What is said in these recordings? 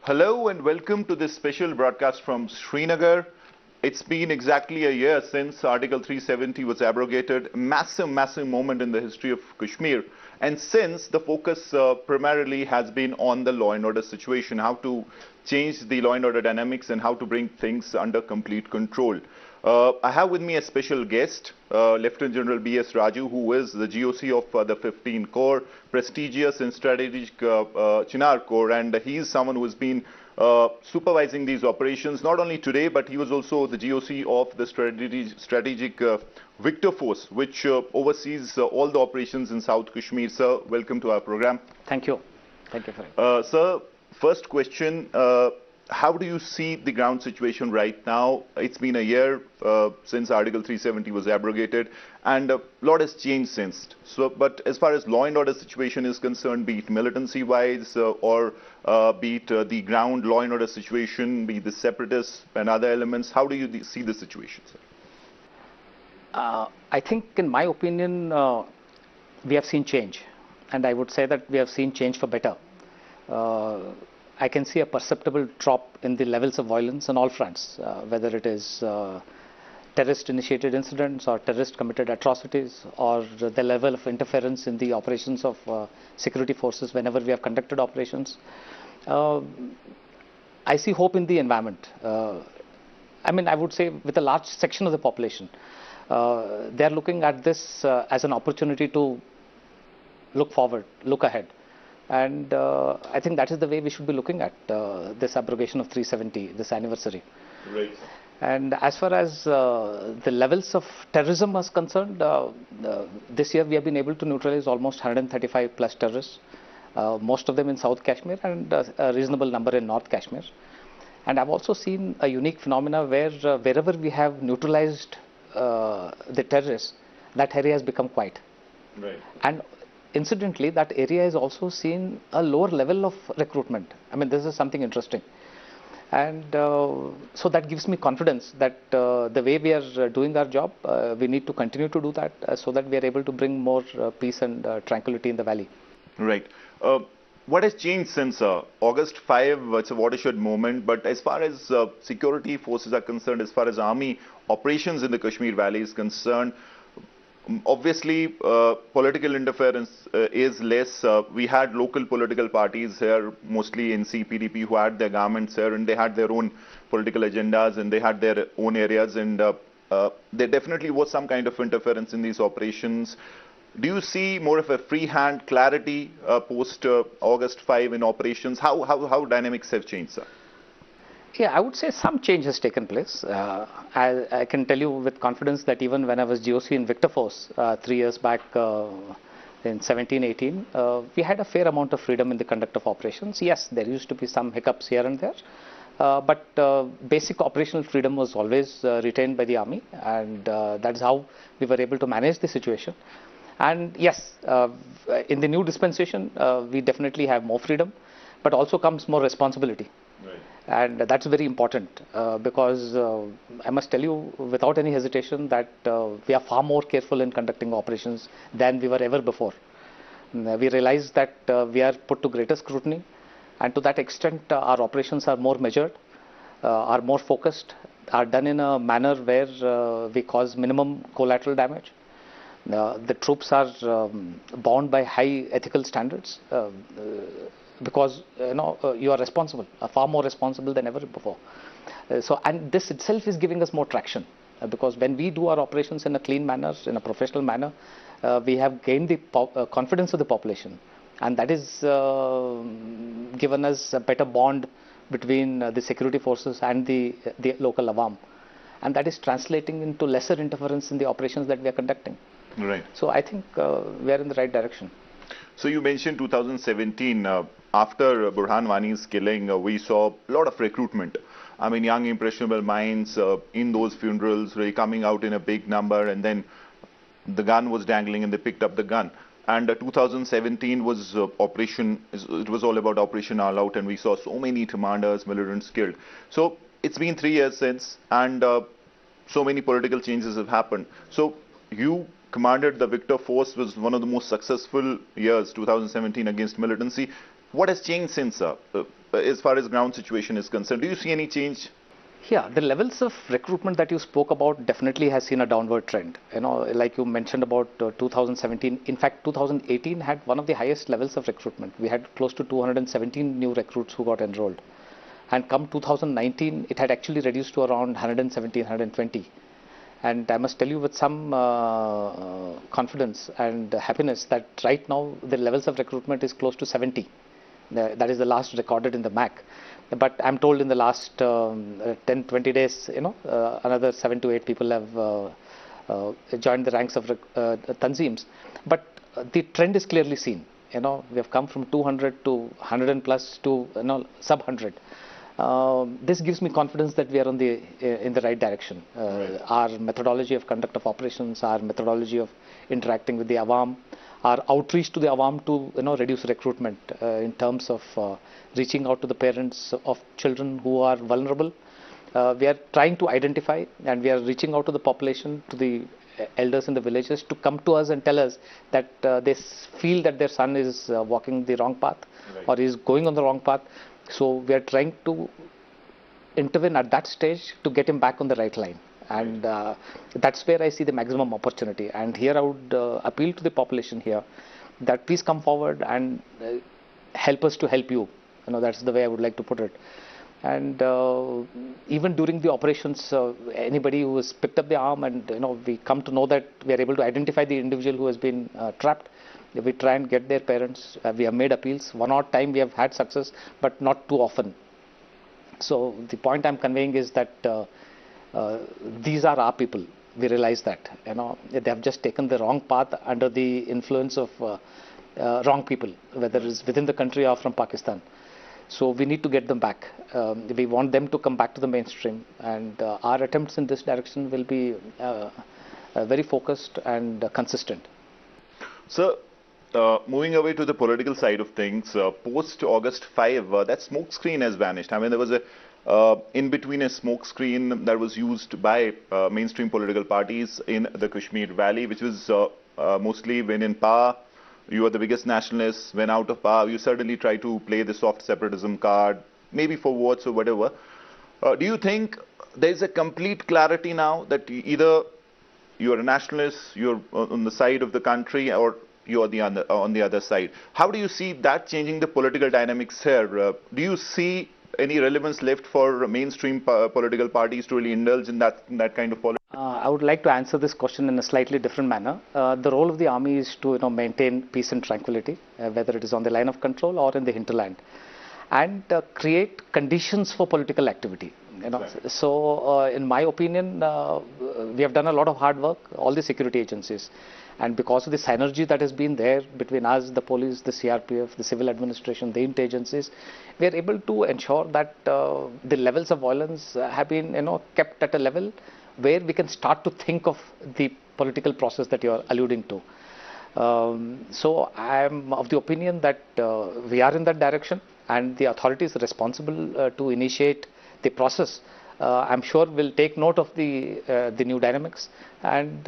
Hello and welcome to this special broadcast from Srinagar. It's been exactly a year since Article 370 was abrogated, a massive moment in the history of Kashmir. And since the focus primarily has been on the law and order situation, how to change the law and order dynamics and how to bring things under complete control. I have with me a special guest, Lieutenant General B.S Raju, who is the GOC of the 15 Corps, prestigious and strategic Chinar Corps, and he is someone who has been supervising these operations, not only today, but he was also the GOC of the strategic Victor Force, which oversees all the operations in South Kashmir. Sir, welcome to our program. Thank you. Thank you for it. Sir, first question. How do you see the ground situation right now? It's been a year since Article 370 was abrogated, and a lot has changed since. So, but as far as law and order situation is concerned, be it militancy-wise or be it the ground law and order situation, be it the separatists and other elements, how do you see the situation, sir? I think, in my opinion, we have seen change, and I would say that we have seen change for better. I can see a perceptible drop in the levels of violence on all fronts, whether it is terrorist-initiated incidents or terrorist-committed atrocities, or the level of interference in the operations of security forces whenever we have conducted operations. I see hope in the environment. I mean, I would say with a large section of the population, they are looking at this as an opportunity to look forward, look ahead. And I think that is the way we should be looking at this abrogation of 370, this anniversary. Right. And as far as the levels of terrorism is concerned, this year we have been able to neutralize almost 135 plus terrorists, most of them in South Kashmir and a reasonable number in North Kashmir. And I've also seen a unique phenomena where wherever we have neutralized the terrorists, that area has become quiet. Right. And incidentally, that area has also seen a lower level of recruitment. I mean, this is something interesting. And so that gives me confidence that the way we are doing our job, we need to continue to do that so that we are able to bring more peace and tranquility in the valley. Right. What has changed since August 5? It's a watershed moment, but as far as security forces are concerned, as far as army operations in the Kashmir Valley is concerned, obviously, political interference is less. We had local political parties here, mostly in PDP, who had their governments here, and they had their own political agendas, and they had their own areas, and there definitely was some kind of interference in these operations. Do you see more of a free hand clarity post August 5 in operations? How dynamics have changed, sir? Yeah, I would say some change has taken place. I can tell you with confidence that even when I was GOC in Victor Force 3 years back in 17-18, we had a fair amount of freedom in the conduct of operations. Yes, there used to be some hiccups here and there, but basic operational freedom was always retained by the army, and that's how we were able to manage the situation. And yes, in the new dispensation, we definitely have more freedom, but also comes more responsibility. Right. And that's very important because I must tell you without any hesitation that we are far more careful in conducting operations than we were ever before. We realize that we are put to greater scrutiny, and to that extent our operations are more measured, are more focused, are done in a manner where we cause minimum collateral damage. The troops are bound by high ethical standards because you are responsible, far more responsible than ever before. And this itself is giving us more traction because when we do our operations in a clean manner, in a professional manner, we have gained the confidence of the population, and that is given us a better bond between the security forces and the local awam, and that is translating into lesser interference in the operations that we are conducting. Right. So I think we are in the right direction. So you mentioned 2017, after Burhan Wani's killing, we saw a lot of recruitment. I mean, young impressionable minds in those funerals really coming out in a big number, and then the gun was dangling and they picked up the gun. And 2017 was it was all about Operation All Out, and we saw so many commanders, militants killed. So it's been 3 years since, and so many political changes have happened. So you commanded the Victor Force, was one of the most successful years, 2017, against militancy. What has changed since, as far as ground situation is concerned? Do you see any change? Yeah, the levels of recruitment that you spoke about definitely has seen a downward trend. You know, like you mentioned about 2017. In fact, 2018 had one of the highest levels of recruitment. We had close to 217 new recruits who got enrolled. And come 2019, it had actually reduced to around 117, 120. And I must tell you with some confidence and happiness that right now the levels of recruitment is close to 70. That is the last recorded in the MAC. But I'm told in the last 10, 20 days, another 7 to 8 people have joined the ranks of Tanzims. But the trend is clearly seen. We have come from 200 to 100 and plus to sub 100. This gives me confidence that we are on in the right direction. Right. Our methodology of conduct of operations, our methodology of interacting with the Awam, our outreach to the Awam to reduce recruitment in terms of reaching out to the parents of children who are vulnerable. We are trying to identify and we are reaching out to the population, to the elders in the villages to come to us and tell us that they feel that their son is walking the wrong path, right, or is going on the wrong path. So we are trying to intervene at that stage to get him back on the right line. And that's where I see the maximum opportunity. And here I would appeal to the population here that please come forward and help us to help you. That's the way I would like to put it. And even during the operations, anybody who has picked up the arm and we come to know that we are able to identify the individual who has been trapped, we try and get their parents. We have made appeals. One odd time we have had success, but not too often. So the point I'm conveying is that these are our people. We realize that they have just taken the wrong path under the influence of wrong people, whether it is within the country or from Pakistan. So we need to get them back. We want them to come back to the mainstream, and our attempts in this direction will be very focused and consistent. So, moving away to the political side of things, post August 5, that smokescreen has vanished. I mean, there was a in between a smokescreen that was used by mainstream political parties in the Kashmir Valley, which was mostly when in power, you are the biggest nationalists. When out of power, you certainly try to play the soft separatism card, maybe for votes or whatever. Do you think there is a complete clarity now that either you are a nationalist, you're on the side of the country, or you are on the other side? How do you see that changing the political dynamics here? Do you see any relevance left for mainstream political parties to really indulge in that kind of politics? I would like to answer this question in a slightly different manner. The role of the army is to maintain peace and tranquility, whether it is on the line of control or in the hinterland, and create conditions for political activity. Exactly. So, in my opinion, we have done a lot of hard work, all the security agencies. And because of the synergy that has been there between us, the police, the CRPF, the civil administration, the int agencies, we are able to ensure that the levels of violence have been kept at a level where we can start to think of the political process that you are alluding to. So I am of the opinion that we are in that direction, and the authorities responsible to initiate the process, I'm sure will take note of the new dynamics and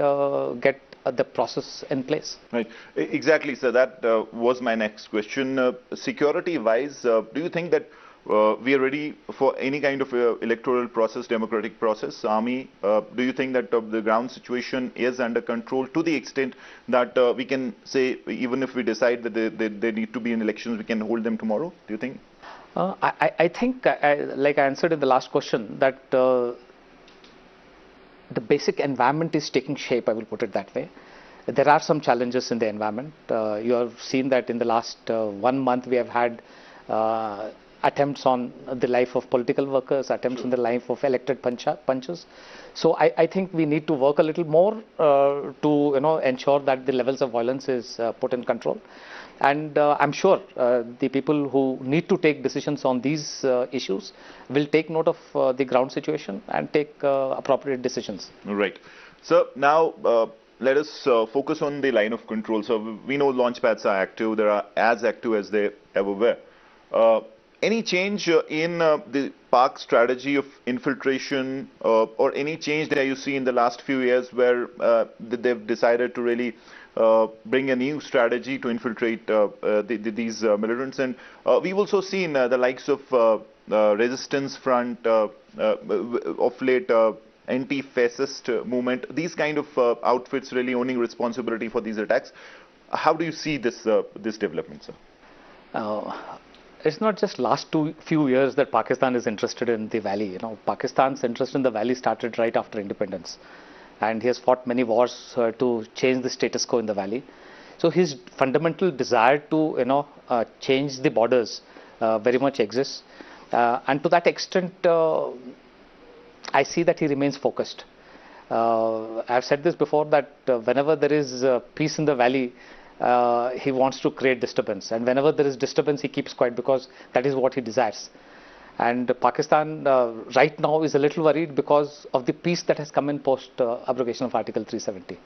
get the process in place. Right, exactly. So that was my next question. Security-wise, do you think that we are ready for any kind of electoral process, democratic process? Army, do you think that the ground situation is under control to the extent that we can say, even if we decide that there need to be an elections, we can hold them tomorrow? Do you think? I think, like I answered in the last question, that the basic environment is taking shape, I will put it that way. There are some challenges in the environment. You have seen that in the last 1 month we have had attempts on the life of political workers, attempts on the life of elected punches. So I think we need to work a little more to ensure that the levels of violence is put in control. And I'm sure the people who need to take decisions on these issues will take note of the ground situation and take appropriate decisions. Right. So now let us focus on the line of control. So we know launch pads are active. They are as active as they ever were. Any change in the Pak strategy of infiltration or any change that you see in the last few years where they've decided to really bring a new strategy to infiltrate these militants? And we've also seen the likes of resistance front of late, anti-fascist movement, these kind of outfits really owning responsibility for these attacks. How do you see this development, sir? It's not just last few years that Pakistan is interested in the valley. You know, Pakistan's interest in the valley started right after independence, and he has fought many wars to change the status quo in the valley. So his fundamental desire to change the borders very much exists, and to that extent, I see that he remains focused. I've said this before that whenever there is peace in the valley, he wants to create disturbance, and whenever there is disturbance, he keeps quiet because that is what he desires. And Pakistan right now is a little worried because of the peace that has come in post abrogation of Article 370,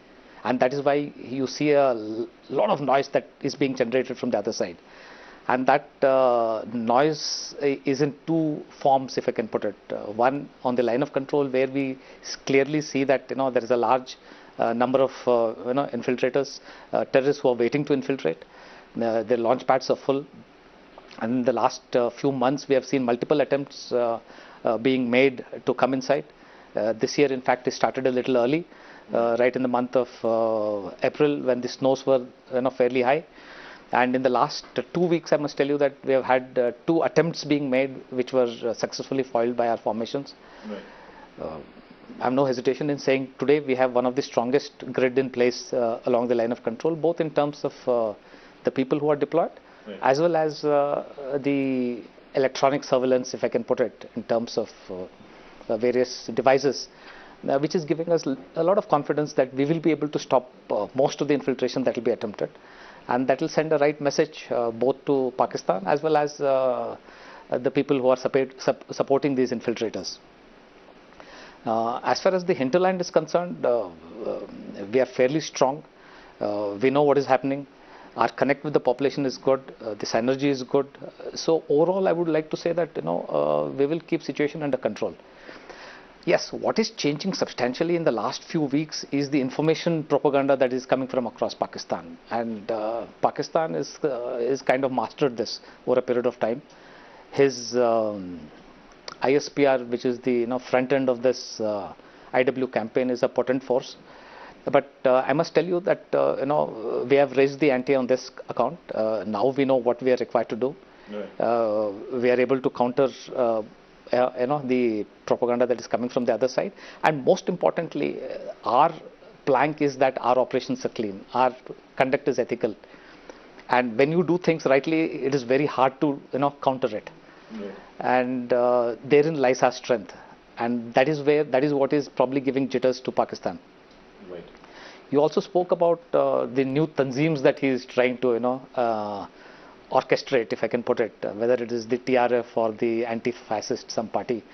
and that is why you see a lot of noise that is being generated from the other side. And that noise is in two forms, if I can put it. One on the line of control, where we clearly see that there is a large number of infiltrators, terrorists who are waiting to infiltrate. Their launch pads are full. And in the last few months, we have seen multiple attempts being made to come inside. This year, in fact, it started a little early, right in the month of April, when the snows were fairly high. And in the last 2 weeks, I must tell you that we have had 2 attempts being made, which were successfully foiled by our formations. Right. I have no hesitation in saying today we have one of the strongest grid in place along the line of control, both in terms of the people who are deployed, right, as well as the electronic surveillance, if I can put it, in terms of various devices, which is giving us a lot of confidence that we will be able to stop most of the infiltration that will be attempted. And that will send a right message both to Pakistan as well as the people who are supporting these infiltrators. As far as the hinterland is concerned, we are fairly strong. We know what is happening. Our connect with the population is good. The synergy is good. So overall, I would like to say that we will keep situation under control. Yes, what is changing substantially in the last few weeks is the information propaganda that is coming from across Pakistan, and Pakistan is kind of mastered this over a period of time. His ISPR, which is the front end of this IW campaign, is a potent force. But I must tell you that we have raised the ante on this account. Now we know what we are required to do. Right. We are able to counter the propaganda that is coming from the other side, and most importantly, our plank is that our operations are clean, our conduct is ethical, and when you do things rightly, it is very hard to counter it. Yeah. And therein lies our strength, and that is what is probably giving jitters to Pakistan. Right. You also spoke about the new tanzeems that he is trying to orchestrate, if I can put it, whether it is the TRF or the anti-fascist some party.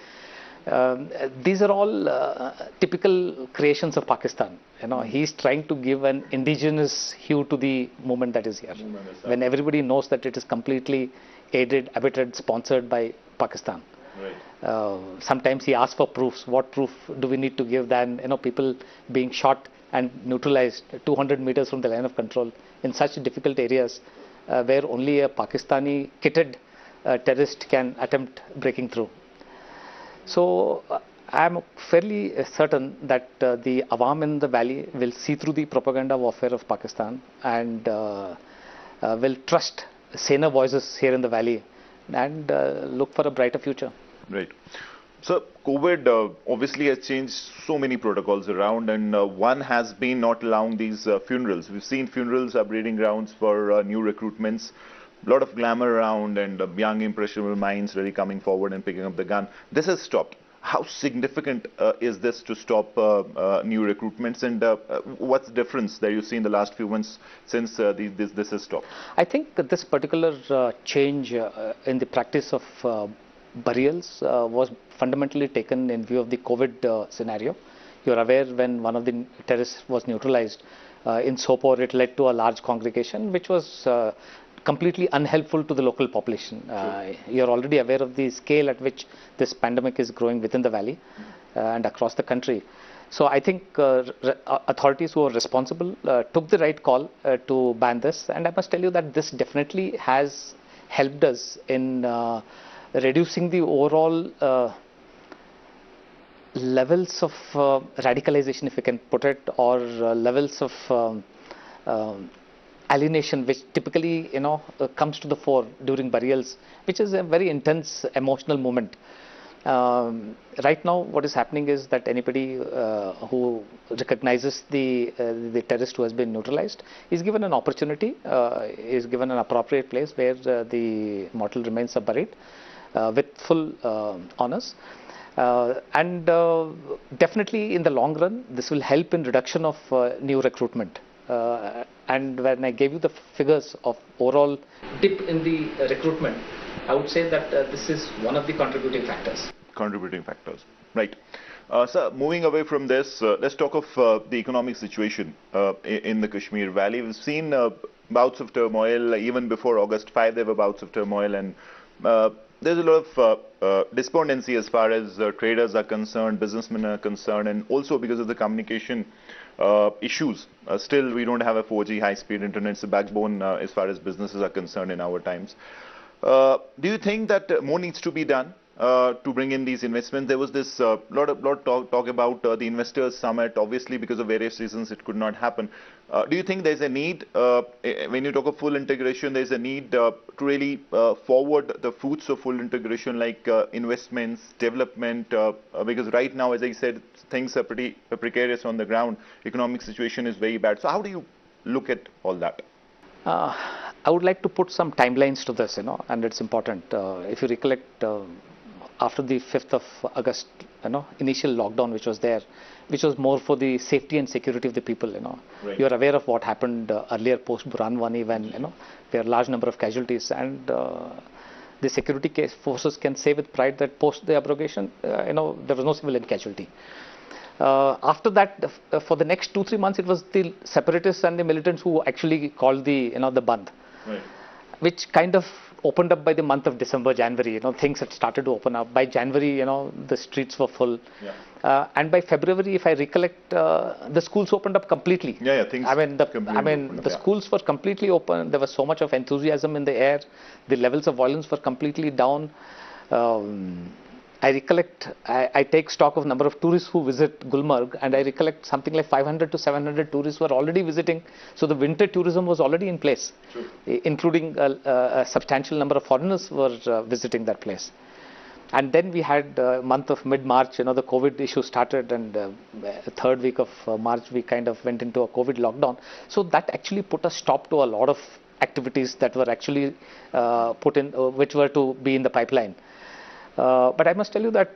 These are all typical creations of Pakistan. He is trying to give an indigenous hue to the movement that is here, when everybody knows that it is completely aided, abetted, sponsored by Pakistan. Right. Sometimes he asks for proofs. What proof do we need to give than people being shot and neutralized 200 meters from the line of control in such difficult areas, where only a Pakistani kitted terrorist can attempt breaking through. So I am fairly certain that the Awam in the valley will see through the propaganda warfare of Pakistan and will trust saner voices here in the valley and look for a brighter future. Right. So COVID obviously has changed so many protocols around, and one has been not allowing these funerals. We've seen funerals are breeding grounds for new recruitments, a lot of glamour around, and young impressionable minds really coming forward and picking up the gun. This has stopped. How significant is this to stop new recruitments, and what's the difference that you see in the last few months since this has stopped? I think that this particular change in the practice of burials was fundamentally taken in view of the COVID scenario. You are aware, when one of the terrorists was neutralized in Sopore, it led to a large congregation which was completely unhelpful to the local population. You're already aware of the scale at which this pandemic is growing within the valley and across the country. So I think authorities who are responsible took the right call to ban this, and I must tell you that this definitely has helped us in reducing the overall levels of radicalization, if we can put it, or levels of alienation, which typically comes to the fore during burials, which is a very intense emotional moment. Right now, what is happening is that anybody who recognizes the terrorist who has been neutralized is given an opportunity, is given an appropriate place where the mortal remains are buried with full honors. And definitely in the long run, this will help in reduction of new recruitment. And when I gave you the figures of overall dip in the recruitment, I would say that this is one of the contributing factors. Right. So moving away from this, let's talk of the economic situation in the Kashmir Valley. We've seen bouts of turmoil. Even before August 5, there were bouts of turmoil, and there's a lot of despondency as far as traders are concerned, businessmen are concerned, and also because of the communication issues. Still, we don't have a 4G high-speed internet. It's a backbone as far as businesses are concerned in our times. Do you think that more needs to be done to bring in these investments? There was this lot talk about the investors summit. Obviously, because of various reasons, it could not happen. Do you think there's a need, when you talk of full integration, there's a need to really forward the fruits of full integration, like investments, development? Because right now, as I said, things are pretty precarious on the ground. Economic situation is very bad. So how do you look at all that? I would like to put some timelines to this, and it's important. If you recollect, after the 5th of August, initial lockdown which was there, which was more for the safety and security of the people, Right. You are aware of what happened earlier post Buranwani, when, there are a large number of casualties, and the security forces can say with pride that post the abrogation, there was no civilian casualty. After that, for the next 2-3 months, it was the separatists and the militants who actually called the Bandh, Right. which kind of opened up by the month of December, January. Things had started to open up. By January, the streets were full. Yeah. And by February, if I recollect, the schools opened up completely. Yeah, things. The schools were completely open. There was so much of enthusiasm in the air. The levels of violence were completely down. I recollect, I take stock of number of tourists who visit Gulmarg, and I recollect something like 500 to 700 tourists were already visiting. So the winter tourism was already in place, including a substantial number of foreigners were visiting that place. And then we had month of mid-March, the COVID issue started, and third week of March we kind of went into a COVID lockdown. So that actually put a stop to a lot of activities that were actually put in, which were to be in the pipeline. But I must tell you that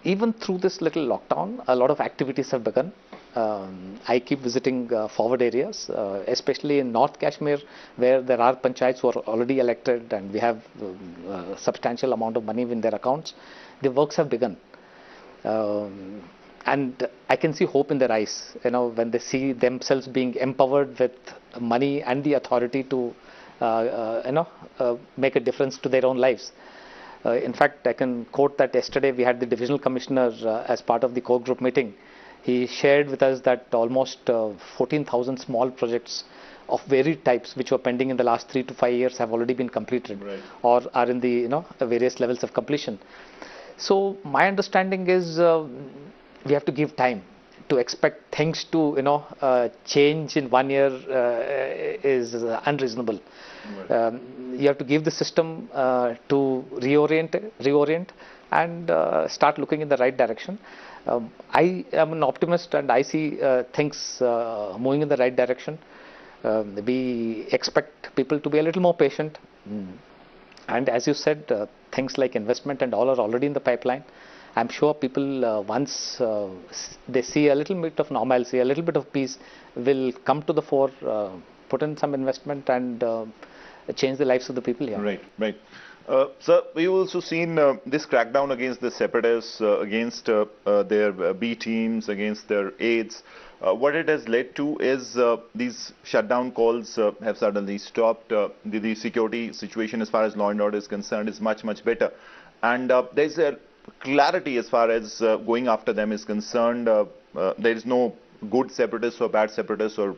even through this little lockdown, a lot of activities have begun. I keep visiting forward areas, especially in North Kashmir, where there are panchayats who are already elected, and we have a substantial amount of money in their accounts. The works have begun. And I can see hope in their eyes, when they see themselves being empowered with money and the authority to, make a difference to their own lives. In fact, I can quote that yesterday we had the divisional commissioner as part of the core group meeting. He shared with us that almost 14,000 small projects of varied types which were pending in the last 3 to 5 years have already been completed, Right. or are in the various levels of completion. So my understanding is we have to give time. To expect things to change in 1 year is unreasonable. Right. You have to give the system to reorient and start looking in the right direction. I am an optimist, and I see things moving in the right direction. We expect people to be a little more patient. And as you said, things like investment and all are already in the pipeline. I'm sure people, once they see a little bit of normalcy, a little bit of peace, will come to the fore, put in some investment, and change the lives of the people here. Right. Sir, we've also seen this crackdown against the separatists, against their B teams, against their aides. What it has led to is these shutdown calls have suddenly stopped. The security situation as far as law and order is concerned is much, much better. And there's a clarity as far as going after them is concerned. There is no good separatists or bad separatists or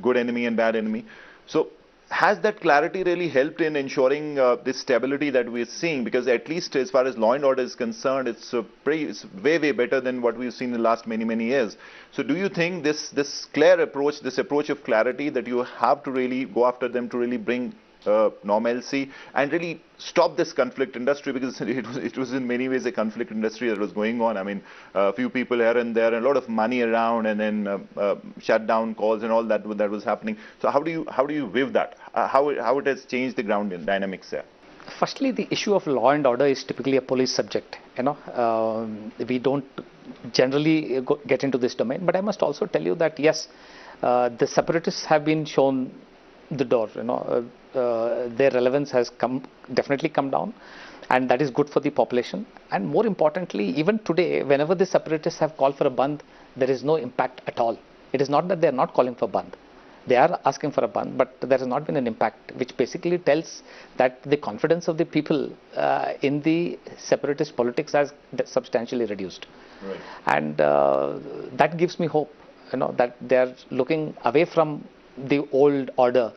good enemy and bad enemy. So has that clarity really helped in ensuring this stability that we're seeing? Because at least as far as law and order is concerned, it's way, way better than what we've seen in the last many, many years. So do you think this clear approach, this approach of clarity, that you have to really go after them to really bring normalcy and really stop this conflict industry, because it was in many ways a conflict industry that was going on. I mean, a few people here and there, and a lot of money around, and then shutdown calls and all that was happening. So how do you view that? How it has changed the ground in dynamics there? Firstly, the issue of law and order is typically a police subject. We don't generally get into this domain. But I must also tell you that yes, the separatists have been shown the door. Their relevance has definitely come down, and that is good for the population. And more importantly, even today, whenever the separatists have called for a bandh, there is no impact at all. It is not that they are not calling for bandh. They are asking for a bandh, but there has not been an impact, which basically tells that the confidence of the people in the separatist politics has substantially reduced. Right. And that gives me hope, that they are looking away from the old order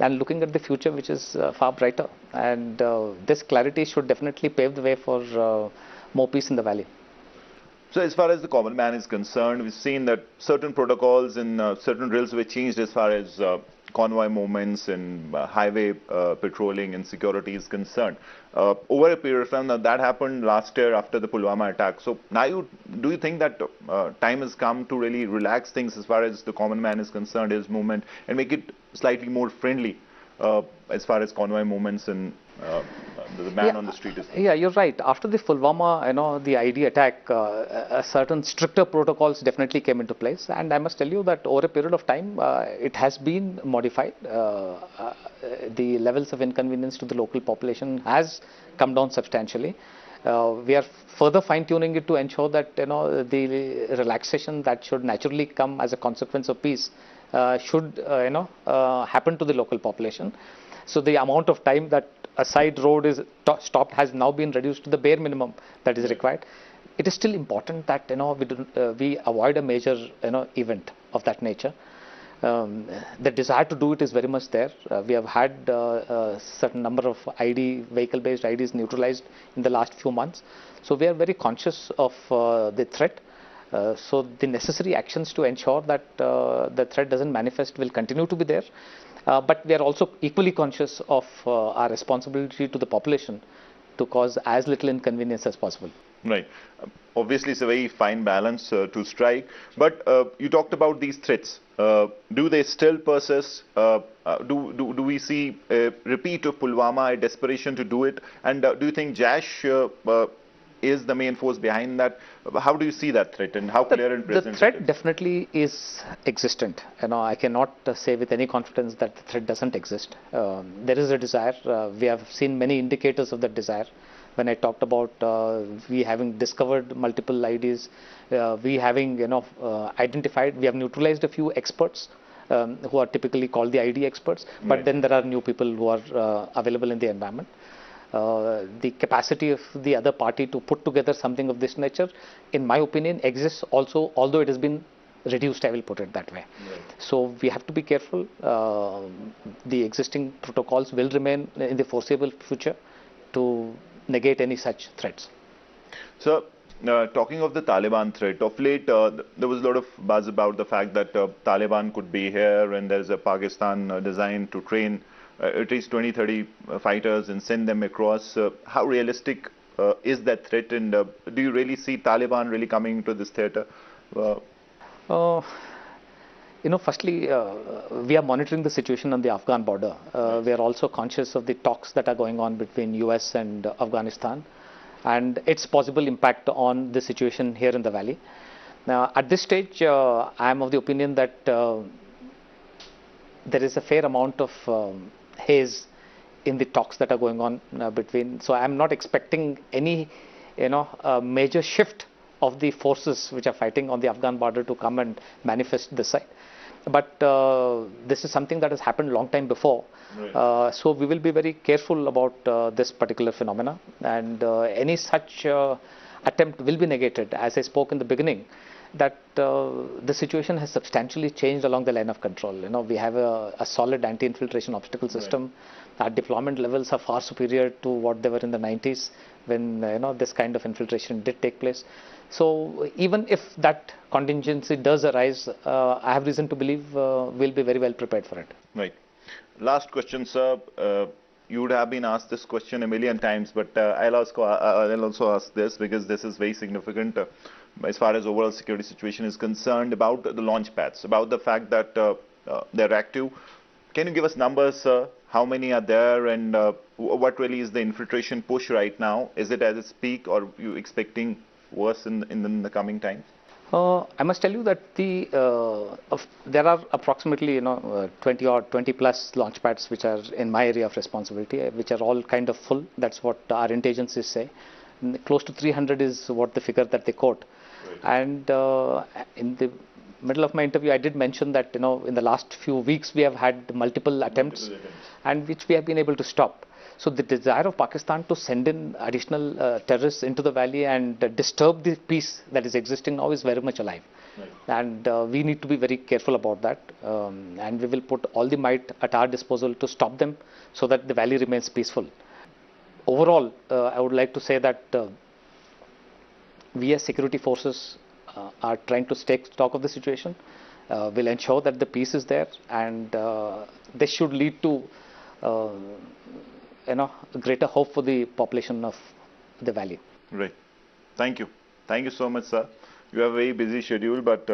and looking at the future, which is far brighter. And this clarity should definitely pave the way for more peace in the valley. So as far as the common man is concerned, we've seen that certain protocols and certain drills were changed as far as convoy movements and highway patrolling and security is concerned. Over a period of time, now that happened last year after the Pulwama attack. So now do you think that time has come to really relax things as far as the common man is concerned, his movement, and make it slightly more friendly as far as convoy movements and the man on the street is concerned? Yeah, you're right. After the Pulwama, the ID attack, certain stricter protocols definitely came into place. And I must tell you that over a period of time, it has been modified. The levels of inconvenience to the local population has come down substantially. We are further fine-tuning it to ensure that the relaxation that should naturally come as a consequence of peace should happen to the local population. So the amount of time that a side road is stopped has now been reduced to the bare minimum that is required. It is still important that we avoid a major event of that nature. The desire to do it is very much there. We have had a certain number of vehicle-based IDs neutralized in the last few months. So we are very conscious of the threat. So the necessary actions to ensure that the threat doesn't manifest will continue to be there. But we are also equally conscious of our responsibility to the population to cause as little inconvenience as possible. Right. Obviously, it's a very fine balance to strike. But you talked about these threats. Do they still persist? Do we see a repeat of Pulwama, a desperation to do it? And do you think Jaish is the main force behind that? How do you see that threat, and how clear and present? The threat definitely is existent. I cannot say with any confidence that the threat doesn't exist. There is a desire. We have seen many indicators of that desire. When I talked about we having discovered multiple IDs, we having identified, we have neutralized a few experts who are typically called the ID experts. But Right. then there are new people who are available in the environment. The capacity of the other party to put together something of this nature, in my opinion, exists also, although it has been reduced, I will put it that way. Right. So we have to be careful. The existing protocols will remain in the foreseeable future to negate any such threats. So, talking of the Taliban threat, of late there was a lot of buzz about the fact that Taliban could be here, and there is a Pakistan design to train at least 20-30 fighters and send them across. How realistic is that threat, and do you really see Taliban really coming into this theater? Firstly, we are monitoring the situation on the Afghan border. We are also conscious of the talks that are going on between US and Afghanistan and its possible impact on the situation here in the valley. Now, at this stage, I am of the opinion that there is a fair amount of haze in the talks that are going on between. So I'm not expecting any, major shift of the forces which are fighting on the Afghan border to come and manifest this side. But this is something that has happened long time before. Right. So we will be very careful about this particular phenomena, and any such attempt will be negated. As I spoke in the beginning, that the situation has substantially changed along the line of control. We have a solid anti-infiltration obstacle system. Right. Our deployment levels are far superior to what they were in the 90s when this kind of infiltration did take place. So even if that contingency does arise, I have reason to believe we'll be very well prepared for it. Right. Last question, sir. You would have been asked this question a million times, but I'll also ask this because this is very significant as far as overall security situation is concerned, about the launch pads, about the fact that they're active. Can you give us numbers, sir? How many are there, and what really is the infiltration push right now? Is it at its peak, or are you expecting worse in the coming times? I must tell you that there are approximately 20 plus launch pads which are in my area of responsibility, which are all kind of full. That's what our intelligences say. Close to 300 is what the figure that they quote. Right. And in the middle of my interview, I did mention that in the last few weeks we have had multiple attempts, and which we have been able to stop. So the desire of Pakistan to send in additional terrorists into the valley and disturb the peace that is existing now is very much alive. Right. And we need to be very careful about that. And we will put all the might at our disposal to stop them so that the valley remains peaceful. Overall, I would like to say that we as security forces are trying to take stock of the situation. We'll ensure that the peace is there, and this should lead to greater hope for the population of the valley. Right. Thank you. Thank you so much, sir. You have a very busy schedule, but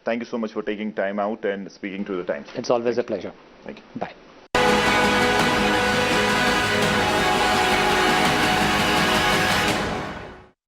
thank you so much for taking time out and speaking to the Times. It's always a pleasure. Thank you. Bye.